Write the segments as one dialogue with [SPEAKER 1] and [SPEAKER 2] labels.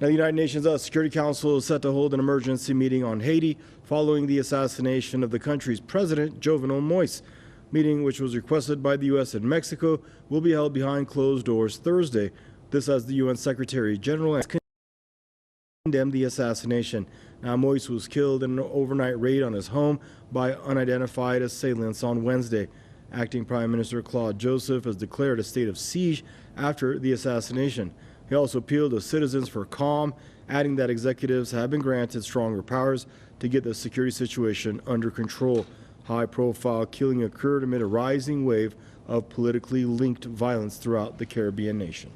[SPEAKER 1] Now, the United Nations Security Council is set to hold an emergency meeting on Haiti following the assassination of the country's president, Jovenel Moise. Meeting, which was requested by the US and Mexico, will be held behind closed doors Thursday. This as the UN Secretary General has condemned the assassination. Now, Moise was killed in an overnight raid on his home by unidentified assailants on Wednesday. Acting Prime Minister Claude Joseph has declared a state of siege after the assassination. He also appealed to citizens for calm, adding that executives have been granted stronger powers to get the security situation under control. High-profile killing occurred amid a rising wave of politically linked violence throughout the Caribbean nation.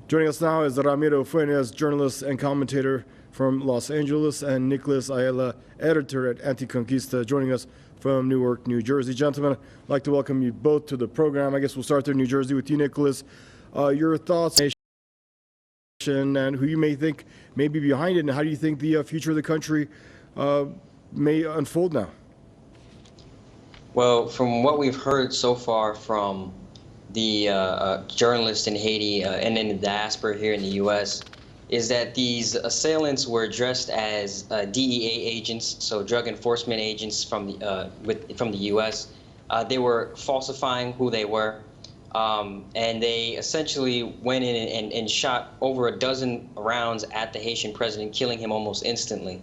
[SPEAKER 1] Joining us now is Ramiro Fuentes, journalist and commentator from Los Angeles, and Nicholas Ayala, editor at Anticonquista, joining us from Newark, New Jersey. Gentlemen, I'd like to welcome you both to the program. I guess we'll start there in New Jersey with you, Nicholas. Your thoughts and who you may think may be behind it, and how do you think the future of the country may unfold now?
[SPEAKER 2] Well, from what we've heard so far from the journalists in Haiti and in the diaspora here in the U.S., is that these assailants were dressed as DEA agents, so drug enforcement agents from the U.S. They were falsifying who they were, and they essentially went in and shot over a dozen rounds at the Haitian president, killing him almost instantly.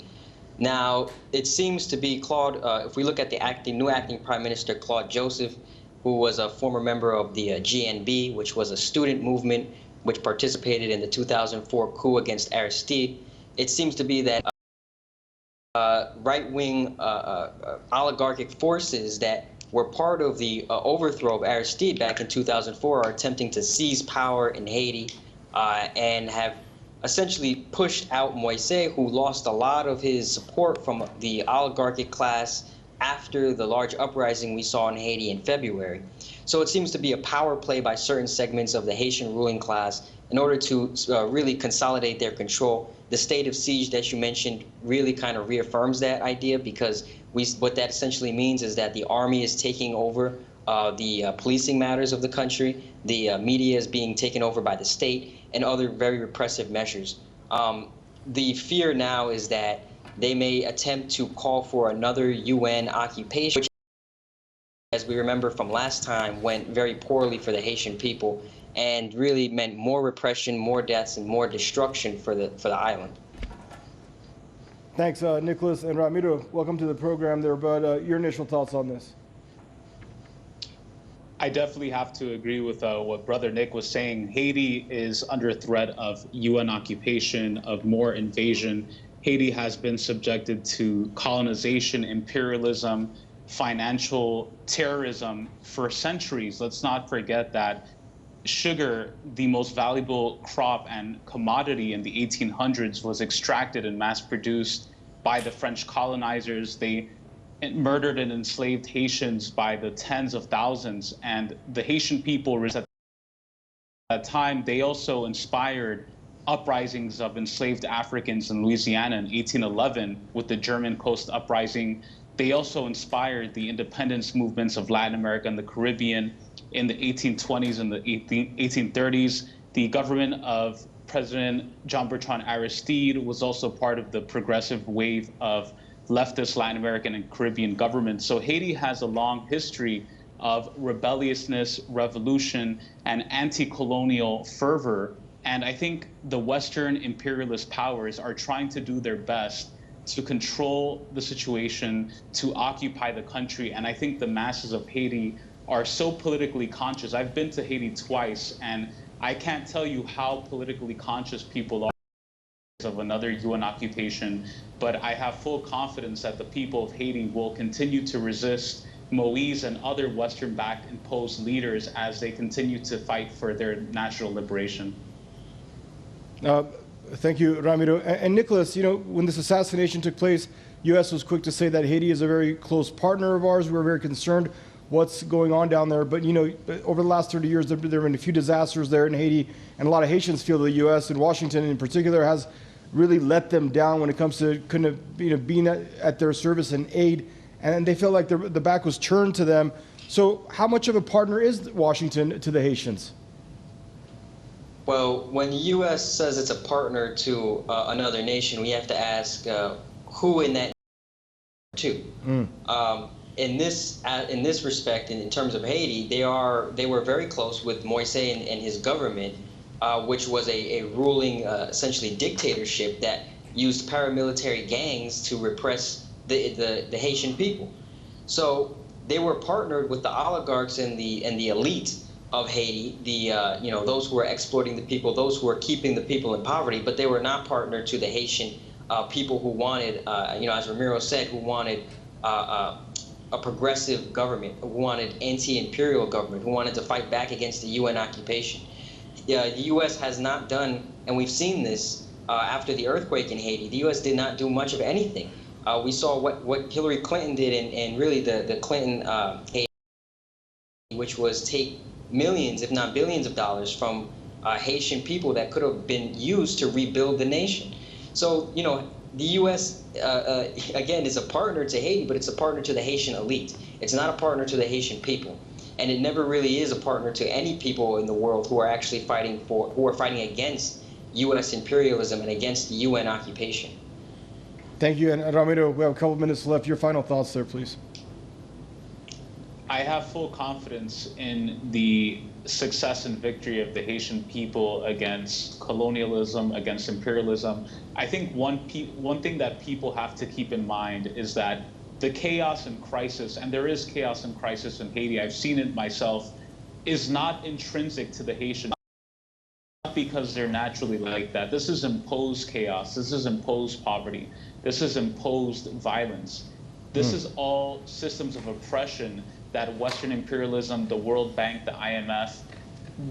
[SPEAKER 2] Now, it seems to be Claude, if we look at the new acting Prime Minister, Claude Joseph, who was a former member of the GNB, which was a student movement which participated in the 2004 coup against Aristide. It seems to be that right-wing oligarchic forces that were part of the overthrow of Aristide back in 2004 are attempting to seize power in Haiti and have essentially pushed out Moise, who lost a lot of his support from the oligarchic class after the large uprising we saw in Haiti in February. So it seems to be a power play by certain segments of the Haitian ruling class in order to really consolidate their control. The state of siege that you mentioned really kind of reaffirms that idea, because what that essentially means is that the army is taking over the policing matters of the country, the media is being taken over by the state, and other very repressive measures. The fear now is that they may attempt to call for another UN occupation, which, as we remember from last time, went very poorly for the Haitian people and really meant more repression, more deaths, and more destruction for the island.
[SPEAKER 1] Thanks, Nicholas. And Ramiro, welcome to the program there, but your initial thoughts on this?
[SPEAKER 3] I definitely have to agree with what Brother Nick was saying. Haiti is under threat of UN occupation, of more invasion. Haiti has been subjected to colonization, imperialism, financial terrorism for centuries. Let's not forget that sugar, the most valuable crop and commodity in the 1800s, was extracted and mass-produced by the French colonizers. They murdered and enslaved Haitians by the tens of thousands, and the Haitian people at that time, they also inspired uprisings of enslaved Africans in Louisiana in 1811 with the German Coast Uprising. They also inspired the independence movements of Latin America and the Caribbean in the 1820s and the 1830s. The government of President Jean-Bertrand Aristide was also part of the progressive wave of leftist Latin American and Caribbean governments. So Haiti has a long history of rebelliousness, revolution, and anti-colonial fervor. And I think the Western imperialist powers are trying to do their best to control the situation, to occupy the country. And I think the masses of Haiti are so politically conscious. I've been to Haiti twice, and I can't tell you how politically conscious people are of another UN occupation, but I have full confidence that the people of Haiti will continue to resist Moise and other Western-backed imposed leaders as they continue to fight for their national liberation.
[SPEAKER 1] Thank you, Ramiro. And Nicholas, you know, when this assassination took place, U.S. was quick to say that Haiti is a very close partner of ours. We're very concerned what's going on down there. But, you know, over the last 30 years, there have been a few disasters there in Haiti, and a lot of Haitians feel the U.S. and Washington in particular has really let them down when it comes to kind of, you know, being at their service and aid. And they felt like the back was turned to them So how much of a partner is Washington to the Haitians?
[SPEAKER 2] Well, when the U.S. says it's a partner to another nation, we have to ask who in that to. In this respect, in terms of Haiti, they were very close with Moise and his government, which was a ruling, essentially dictatorship that used paramilitary gangs to repress the Haitian people. So they were partnered with the oligarchs and the elite of Haiti, those who were exploiting the people, those who were keeping the people in poverty, but they were not partnered to the Haitian people who wanted, as Ramiro said, who wanted a progressive government, who wanted anti-imperial government, who wanted to fight back against the UN occupation. The U.S. has not done, and we've seen this after the earthquake in Haiti, the U.S. did not do much of anything. We saw what Hillary Clinton did and really the Clinton Haiti, which was take millions, if not billions of dollars from Haitian people that could have been used to rebuild the nation. So, the U.S., again, is a partner to Haiti, but it's a partner to the Haitian elite. It's not a partner to the Haitian people. And it never really is a partner to any people in the world who are actually fighting against U.S. imperialism and against the UN occupation.
[SPEAKER 1] Thank you. And Ramiro, we have a couple minutes left. Your final thoughts there, please.
[SPEAKER 3] I have full confidence in the success and victory of the Haitian people against colonialism, against imperialism. I think one thing that people have to keep in mind is that the chaos and crisis, and there is chaos and crisis in Haiti, I've seen it myself, is not intrinsic to the Haitian, not because they're naturally like that. This is imposed chaos. This is imposed poverty. This is imposed violence. This is all systems of oppression that Western imperialism, the World Bank, the IMF,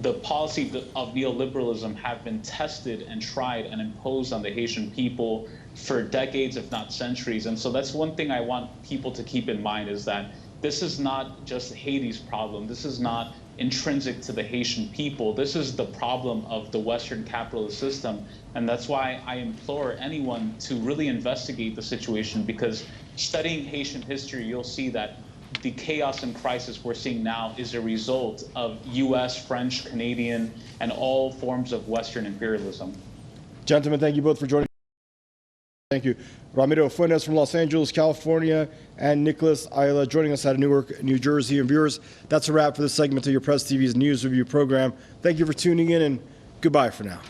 [SPEAKER 3] the policy of neoliberalism have been tested and tried and imposed on the Haitian people for decades, if not centuries. And so that's one thing I want people to keep in mind, is that this is not just Haiti's problem. This is not intrinsic to the Haitian people. This is the problem of the Western capitalist system. And that's why I implore anyone to really investigate the situation, because studying Haitian history, you'll see that the chaos and crisis we're seeing now is a result of U.S., French, Canadian, and all forms of Western imperialism.
[SPEAKER 1] Gentlemen, thank you both for joining. Thank you. Ramiro Fuentes from Los Angeles, California, and Nicholas Ayala joining us out of Newark, New Jersey. And viewers, that's a wrap for this segment of your Press TV's News Review program. Thank you for tuning in, and goodbye for now.